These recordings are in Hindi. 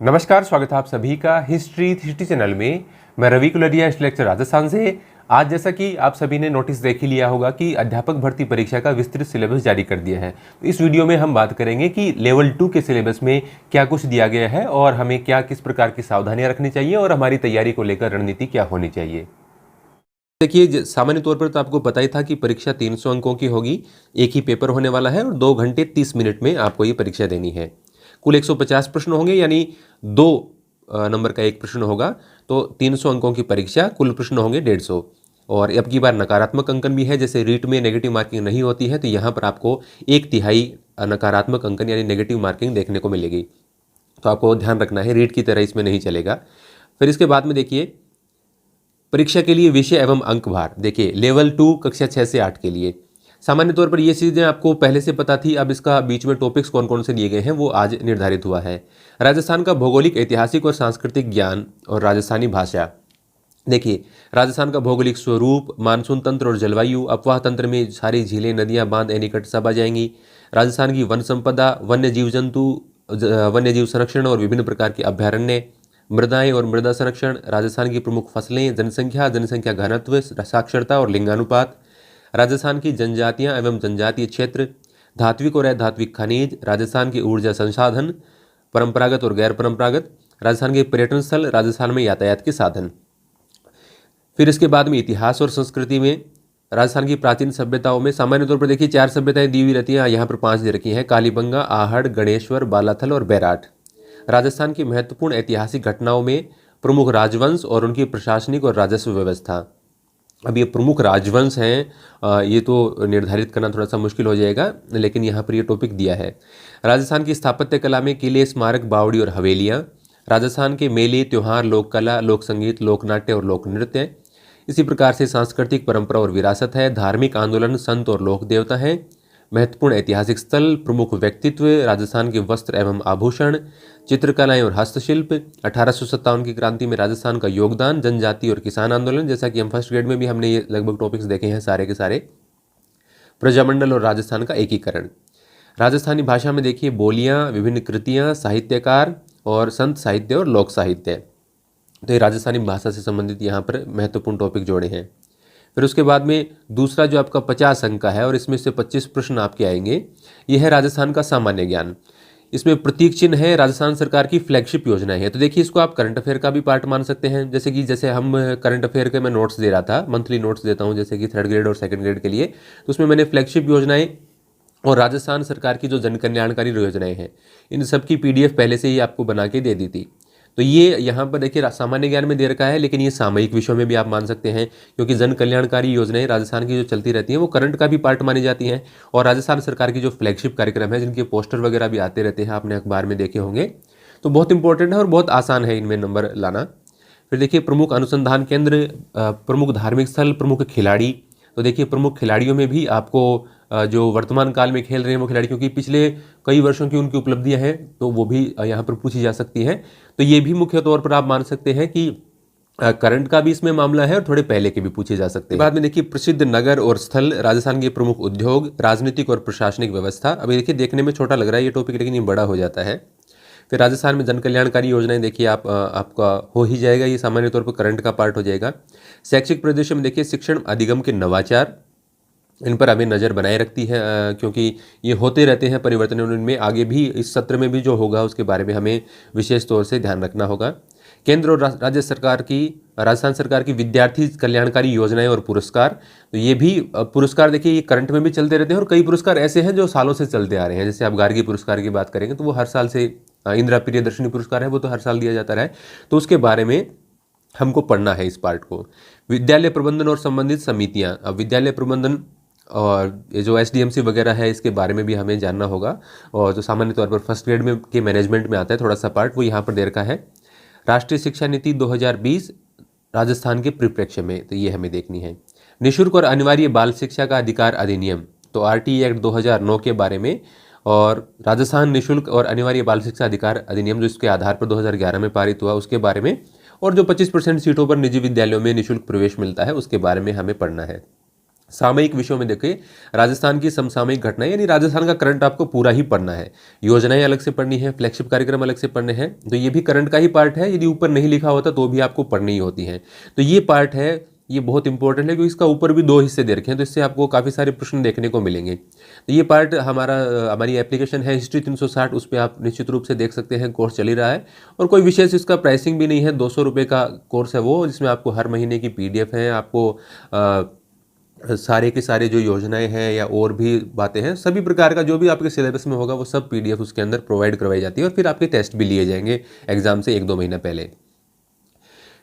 नमस्कार, स्वागत है आप सभी का हिस्ट्री 360 चैनल में। मैं रवि कुलरिया, इस लेक्चर राजस्थान से। आज जैसा कि आप सभी ने नोटिस देख ही लिया होगा कि अध्यापक भर्ती परीक्षा का विस्तृत सिलेबस जारी कर दिया है। तो इस वीडियो में हम बात करेंगे कि लेवल 2 के सिलेबस में क्या कुछ दिया गया है और हमें क्या किस प्रकार की सावधानियां रखनी चाहिए और हमारी तैयारी को लेकर रणनीति क्या होनी चाहिए। देखिए, सामान्य तौर पर तो आपको पता ही था कि परीक्षा 300 अंकों की होगी, एक ही पेपर होने वाला है और 2 घंटे 30 मिनट में आपको ये परीक्षा देनी है। कुल 150 प्रश्न होंगे, यानी 2 नंबर का एक प्रश्न होगा, तो 300 अंकों की परीक्षा, कुल प्रश्न होंगे 150। और अब की बार नकारात्मक अंकन भी है, जैसे रीट में नेगेटिव मार्किंग नहीं होती है, तो यहाँ पर आपको 1/3 नकारात्मक अंकन यानी नेगेटिव मार्किंग देखने को मिलेगी। तो आपको ध्यान रखना है, रीट की तरह इसमें नहीं चलेगा। फिर इसके बाद में देखिए, परीक्षा के लिए विषय एवं अंक भार। देखिए, लेवल 2 कक्षा 6 से 8 के लिए सामान्य तौर पर ये चीज़ें आपको पहले से पता थी। अब इसका बीच में टॉपिक्स कौन कौन से लिए गए हैं वो आज निर्धारित हुआ है। राजस्थान का भौगोलिक, ऐतिहासिक और सांस्कृतिक ज्ञान और राजस्थानी भाषा। देखिए, राजस्थान का भौगोलिक स्वरूप, मानसून तंत्र और जलवायु, अपवाह तंत्र में सारी झीलें, नदियां, बांध, एनीकट सब आ जाएंगी। राजस्थान की वन संपदा, वन्य जीव जंतु, वन्य जीव संरक्षण और विभिन्न प्रकार के अभ्यारण्य, मृदाएं और मृदा संरक्षण, राजस्थान की प्रमुख फसलें, जनसंख्या, जनसंख्या घनत्व, साक्षरता और लिंगानुपात, राजस्थान की जनजातियां एवं जनजातीय क्षेत्र, धात्विक और अधात्विक खनिज, राजस्थान के ऊर्जा संसाधन, परंपरागत और गैर परंपरागत, राजस्थान के पर्यटन स्थल, राजस्थान में यातायात के साधन। फिर इसके बाद में इतिहास और संस्कृति में राजस्थान की प्राचीन सभ्यताओं में सामान्य तौर पर देखिए 4 सभ्यताएं दी हुई रहती हैं, यहाँ पर 5 दे रखी हैं: कालीबंगा, आहड़, गणेश्वर, बालाथल और बैराट। राजस्थान की महत्वपूर्ण ऐतिहासिक घटनाओं में प्रमुख राजवंश और उनकी प्रशासनिक और राजस्व व्यवस्था। अब ये प्रमुख राजवंश हैं, ये तो निर्धारित करना थोड़ा सा मुश्किल हो जाएगा, लेकिन यहाँ पर ये टॉपिक दिया है। राजस्थान की स्थापत्य कला में किले, स्मारक, बावड़ी और हवेलियाँ। राजस्थान के मेले, त्योहार, लोक कला, लोक संगीत, लोक नाट्य और लोक नृत्य। इसी प्रकार से सांस्कृतिक परंपरा और विरासत है। धार्मिक आंदोलन, संत और लोक देवता हैं। महत्वपूर्ण ऐतिहासिक स्थल, प्रमुख व्यक्तित्व, राजस्थान के वस्त्र एवं आभूषण, चित्रकलाएं और हस्तशिल्प। 1857 की क्रांति में राजस्थान का योगदान, जनजाति और किसान आंदोलन, जैसा कि हम फर्स्ट ग्रेड में भी हमने ये लगभग टॉपिक्स देखे हैं सारे के सारे। प्रजामंडल और राजस्थान का एकीकरण। राजस्थानी भाषा में देखिए, बोलियां, विभिन्न कृतियां, साहित्यकार और संत साहित्य और लोक साहित्य। तो ये राजस्थानी भाषा से संबंधित यहाँ पर महत्वपूर्ण टॉपिक जोड़े हैं। फिर उसके बाद में दूसरा जो आपका 50 अंक का है और इसमें से 25 प्रश्न आपके आएंगे, यह है राजस्थान का सामान्य ज्ञान। इसमें प्रतीक चिन्ह है, राजस्थान सरकार की फ्लैगशिप योजनाएं है। तो देखिए, इसको आप करंट अफेयर का भी पार्ट मान सकते हैं। जैसे हम करंट अफेयर के मैं नोट्स दे रहा था, मंथली नोट्स देता हूँ, जैसे कि 3rd ग्रेड और 2nd ग्रेड के लिए, तो उसमें मैंने फ्लैगशिप योजनाएं और राजस्थान सरकार की जो जन कल्याणकारी योजनाएं हैं, इन सब की PDF पहले से ही आपको बना के दे दी थी। तो ये यहाँ पर देखिए सामान्य ज्ञान में दे रखा है, लेकिन ये सामयिक विषयों में भी आप मान सकते हैं, क्योंकि जन कल्याणकारी योजनाएं राजस्थान की जो चलती रहती हैं वो करंट का भी पार्ट मानी जाती हैं। और राजस्थान सरकार की जो फ्लैगशिप कार्यक्रम है, जिनके पोस्टर वगैरह भी आते रहते हैं, आपने अखबार में देखे होंगे, तो बहुत इंपॉर्टेंट है और बहुत आसान है इनमें नंबर लाना। फिर देखिए, प्रमुख अनुसंधान केंद्र, प्रमुख धार्मिक स्थल, प्रमुख खिलाड़ी। तो देखिए, प्रमुख खिलाड़ियों में भी आपको जो वर्तमान काल में खेल रहे हैं वो खिलाड़ी, क्योंकि पिछले कई वर्षों की उनकी उपलब्धियां हैं, तो वो भी यहाँ पर पूछी जा सकती हैं। तो ये भी मुख्य तौर पर आप मान सकते हैं कि करंट का भी इसमें मामला है और थोड़े पहले के भी पूछे जा सकते हैं। बाद में देखिए, प्रसिद्ध नगर और स्थल, राजस्थान के प्रमुख उद्योग, राजनीतिक और प्रशासनिक व्यवस्था। अभी देखिए, देखने में छोटा लग रहा है ये टॉपिक, लेकिन ये बड़ा हो जाता है। फिर राजस्थान में जन कल्याणकारी योजनाएं, देखिए आपका हो ही जाएगा, ये सामान्य तौर पर करंट का पार्ट हो जाएगा। शैक्षिक परिदृश्य में देखिए, शिक्षण अधिगम के नवाचार, इन पर हमें नज़र बनाए रखती है, क्योंकि ये होते रहते हैं परिवर्तन, उनमें आगे भी इस सत्र में भी जो होगा उसके बारे में हमें विशेष तौर से ध्यान रखना होगा। केंद्र और राज्य सरकार की, राजस्थान सरकार की विद्यार्थी कल्याणकारी योजनाएं और पुरस्कार। तो ये भी पुरस्कार देखिए, ये करंट में भी चलते रहते हैं और कई पुरस्कार ऐसे हैं जो सालों से चलते आ रहे हैं। जैसे आप गार्गी पुरस्कार की बात करेंगे तो वो हर साल से, इंदिरा प्रियदर्शनी पुरस्कार है वो तो हर साल दिया जाता रहा है, तो उसके बारे में हमको पढ़ना है इस पार्ट को। विद्यालय प्रबंधन और संबंधित समितियाँ। अब विद्यालय प्रबंधन और ये जो SDMC वगैरह है, इसके बारे में भी हमें जानना होगा। और जो सामान्य तौर पर फर्स्ट ग्रेड में के मैनेजमेंट में आता है थोड़ा सा पार्ट, वो यहाँ पर दे रखा है। राष्ट्रीय शिक्षा नीति 2020 राजस्थान के परिप्रेक्ष्य में, तो ये हमें देखनी है। निःशुल्क और अनिवार्य बाल शिक्षा का अधिकार अधिनियम, तो RTE एक्ट 2009 के बारे में। और राजस्थान निःशुल्क और अनिवार्य बाल शिक्षा अधिकार अधिनियम, जो इसके आधार पर 2011 में पारित हुआ, उसके बारे में। और जो 25% सीटों पर निजी विद्यालयों में निःशुल्क प्रवेश मिलता है, उसके बारे में हमें पढ़ना है। सामयिक विषयों में देखिए राजस्थान की समसामयिक घटनाएं यानी राजस्थान का करंट आपको पूरा ही पढ़ना है। योजनाएं अलग से पढ़नी है, फ्लैगशिप कार्यक्रम अलग से पढ़ने हैं, तो ये भी करंट का ही पार्ट है। यदि ऊपर नहीं लिखा होता तो भी आपको पढ़नी ही होती है। तो ये पार्ट है, ये बहुत इंपॉर्टेंट है क्योंकि इसका ऊपर भी 2 हिस्से दे रखे हैं, तो इससे आपको काफ़ी सारे प्रश्न देखने को मिलेंगे। तो ये पार्ट हमारी एप्लीकेशन है हिस्ट्री 360, उस पर आप निश्चित रूप से देख सकते हैं, कोर्स चल ही रहा है और कोई विशेष इसका प्राइसिंग भी नहीं है। 200 रुपये का कोर्स है वो, जिसमें आपको हर महीने की PDF है, आपको सारे के सारे जो योजनाएं हैं या और भी बातें हैं, सभी प्रकार का जो भी आपके सिलेबस में होगा वो सब PDF उसके अंदर प्रोवाइड करवाई जाती है और फिर आपके टेस्ट भी लिए जाएंगे एग्जाम से 1-2 महीना पहले।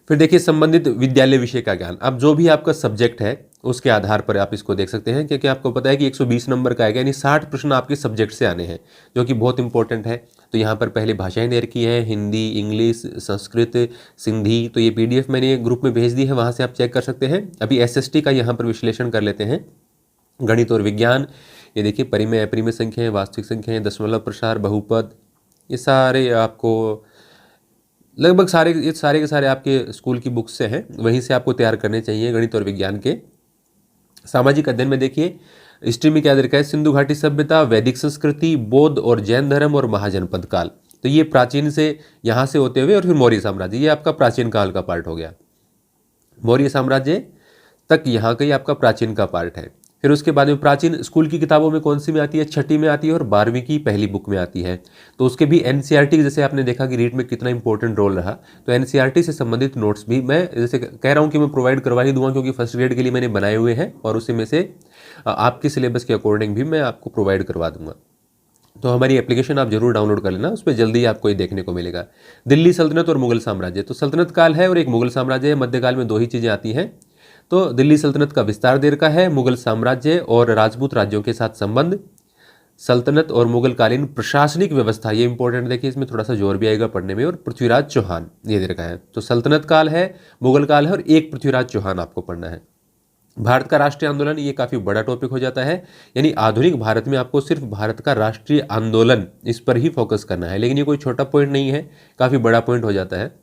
फिर देखिए संबंधित विद्यालय विषय का ज्ञान, अब जो भी आपका सब्जेक्ट है उसके आधार पर आप इसको देख सकते हैं, क्योंकि आपको पता है कि 120 नंबर का आएगा, यानी 60 प्रश्न आपके सब्जेक्ट से आने हैं, जो कि बहुत इंपॉर्टेंट है। तो यहाँ पर पहले भाषाएं दे रखी है, हिंदी, इंग्लिश, संस्कृत, सिंधी। तो ये PDF मैंने ग्रुप में भेज दी है, वहाँ से आप चेक कर सकते हैं। अभी SST का यहाँ पर विश्लेषण कर लेते हैं। गणित और विज्ञान, ये देखिए परिमेय अपरिमेय संख्याएं, वास्तविक संख्याएं, दशमलव प्रसार, बहुपद, ये सारे आपको लगभग ये सारे के सारे आपके स्कूल की बुक्स से हैं, वहीं से आपको तैयार करने चाहिए गणित और विज्ञान के। सामाजिक अध्ययन में देखिए हिस्ट्री में क्या दे रखा है, सिंधु घाटी सभ्यता, वैदिक संस्कृति, बौद्ध और जैन धर्म और महाजनपद काल। तो ये प्राचीन से यहाँ से होते हुए और फिर मौर्य साम्राज्य, ये आपका प्राचीन काल का पार्ट हो गया। मौर्य साम्राज्य तक यहाँ का ही आपका प्राचीन का पार्ट है। फिर उसके बाद में प्राचीन स्कूल की किताबों में कौन सी में आती है, 6ठी में आती है और 12वीं की पहली बुक में आती है। तो उसके भी NCERT, जैसे आपने देखा कि रीट में कितना इंपॉर्टेंट रोल रहा, तो NCERT से संबंधित नोट्स भी मैं जैसे कह रहा हूँ कि मैं प्रोवाइड करवा ही दूंगा, क्योंकि फर्स्ट ग्रेड के लिए मैंने बनाए हुए हैं और उसी में से आपके सिलेबस के अकॉर्डिंग भी मैं आपको प्रोवाइड करवा दूंगा। तो हमारी एप्लीकेशन आप जरूर डाउनलोड कर लेना, उस पर जल्दी आपको ये देखने को मिलेगा। दिल्ली सल्तनत और मुगल साम्राज्य, तो सल्तनत काल है और एक मुगल साम्राज्य है, मध्यकाल में 2 ही चीज़ें आती हैं। तो दिल्ली सल्तनत का विस्तार देर का है, मुगल साम्राज्य और राजपूत राज्यों के साथ संबंध, सल्तनत और मुगल कालीन प्रशासनिक व्यवस्था, ये इंपॉर्टेंट देखिए, इसमें थोड़ा सा जोर भी आएगा पढ़ने में, और पृथ्वीराज चौहान ये दे रखा है। तो सल्तनत काल है, मुगल काल है और एक पृथ्वीराज चौहान आपको पढ़ना है। भारत का राष्ट्रीय आंदोलन, ये काफ़ी बड़ा टॉपिक हो जाता है, यानी आधुनिक भारत में आपको सिर्फ भारत का राष्ट्रीय आंदोलन इस पर ही फोकस करना है, लेकिन ये कोई छोटा पॉइंट नहीं है, काफ़ी बड़ा पॉइंट हो जाता है।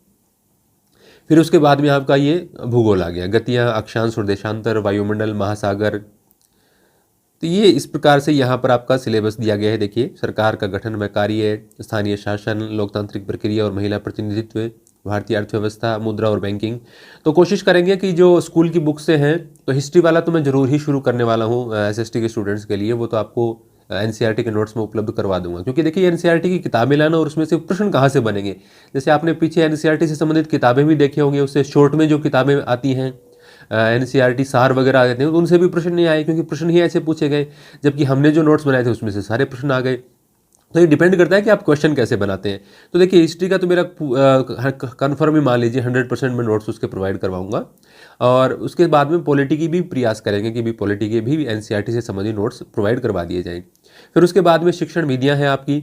फिर उसके बाद में आपका ये भूगोल आ गया, गतियाँ, अक्षांश और देशांतर, वायुमंडल, महासागर। तो ये इस प्रकार से यहाँ पर आपका सिलेबस दिया गया है। देखिए सरकार का गठन व कार्य, स्थानीय शासन, लोकतांत्रिक प्रक्रिया और महिला प्रतिनिधित्व, भारतीय अर्थव्यवस्था, मुद्रा और बैंकिंग। तो कोशिश करेंगे कि जो स्कूल की बुक से हैं, तो हिस्ट्री वाला तो मैं जरूर ही शुरू करने वाला हूँ SST के स्टूडेंट्स के लिए, वो तो आपको NCERT के नोट्स में उपलब्ध करवा दूंगा, क्योंकि देखिए NCERT की किताबें लाना और उसमें से प्रश्न कहाँ से बनेंगे। जैसे आपने पीछे NCERT से संबंधित किताबें भी देखे होंगे, उससे शॉर्ट में जो किताबें आती हैं NCERT सार वगैरह आ जाते हैं, उनसे भी प्रश्न नहीं आए, क्योंकि प्रश्न ही ऐसे पूछे गए, जबकि हमने जो नोट्स बनाए थे उसमें से सारे प्रश्न आ गए। तो ये डिपेंड करता है कि आप क्वेश्चन कैसे बनाते हैं। तो देखिए हिस्ट्री का तो मेरा कन्फर्म ही मान लीजिए 100% मैं नोट्स उसके प्रोवाइड करवाऊंगा, और उसके बाद में पॉलिटी की भी प्रयास करेंगे कि भी पॉलिटी के भी NCERT से संबंधित नोट्स प्रोवाइड करवा दिए जाएँ। फिर उसके बाद में शिक्षण विधियाँ हैं आपकी,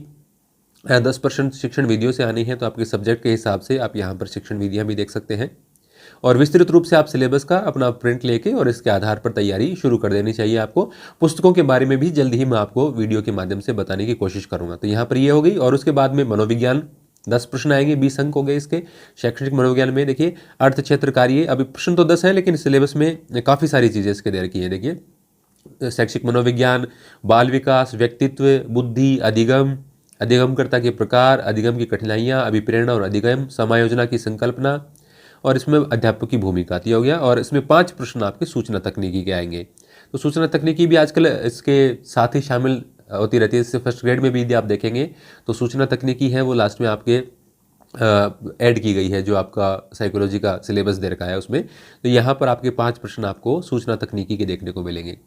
10% शिक्षण विधियों से आनी है, तो आपके सब्जेक्ट के हिसाब से आप यहाँ पर शिक्षण विधियाँ भी देख सकते हैं, और विस्तृत रूप से आप सिलेबस का अपना प्रिंट लेके और इसके आधार पर तैयारी शुरू कर देनी चाहिए आपको। पुस्तकों के बारे में भी जल्द ही मैं आपको वीडियो के माध्यम से बताने की कोशिश करूंगा। तो यहाँ पर ये हो गई, और उसके बाद में मनोविज्ञान, 10 प्रश्न आएंगे, 20 अंक हो गए इसके शैक्षणिक मनोविज्ञान में। देखिए अर्थ क्षेत्र कार्य, अभी प्रश्न तो 10 है, लेकिन सिलेबस में काफ़ी सारी चीज़ें इसके दे रखी है। देखिए शैक्षिक मनोविज्ञान, बाल विकास, व्यक्तित्व, बुद्धि, अधिगम, अधिगमकर्ता के प्रकार, अधिगम की कठिनाइयाँ, अभिप्रेरणा और अधिगम, समायोजना की संकल्पना, और इसमें अध्यापक की भूमिका आती हो गया। और इसमें 5 प्रश्न आपके सूचना तकनीकी के आएंगे। तो सूचना तकनीकी भी आजकल इसके साथ ही शामिल होती रहती है, इससे फर्स्ट ग्रेड में भी यदि आप देखेंगे तो सूचना तकनीकी है वो लास्ट में आपके ऐड की गई है, जो आपका साइकोलॉजी का सिलेबस दे रखा है उसमें। तो यहाँ पर आपके 5 प्रश्न आपको सूचना तकनीकी के देखने को मिलेंगे।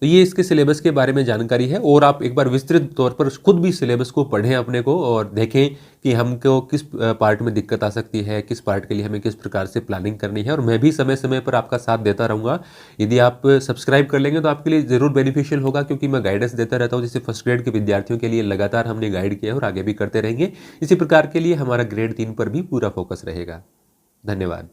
तो ये इसके सिलेबस के बारे में जानकारी है, और आप एक बार विस्तृत तौर पर खुद भी सिलेबस को पढ़ें अपने को, और देखें कि हमको किस पार्ट में दिक्कत आ सकती है, किस पार्ट के लिए हमें किस प्रकार से प्लानिंग करनी है। और मैं भी समय समय पर आपका साथ देता रहूँगा। यदि आप सब्सक्राइब कर लेंगे तो आपके लिए ज़रूर बेनिफिशियल होगा, क्योंकि मैं गाइडेंस देता रहता हूँ। जैसे फर्स्ट ग्रेड के विद्यार्थियों के लिए लगातार हमने गाइड किया और आगे भी करते रहेंगे। इसी प्रकार के लिए हमारा ग्रेड 3 पर भी पूरा फोकस रहेगा। धन्यवाद।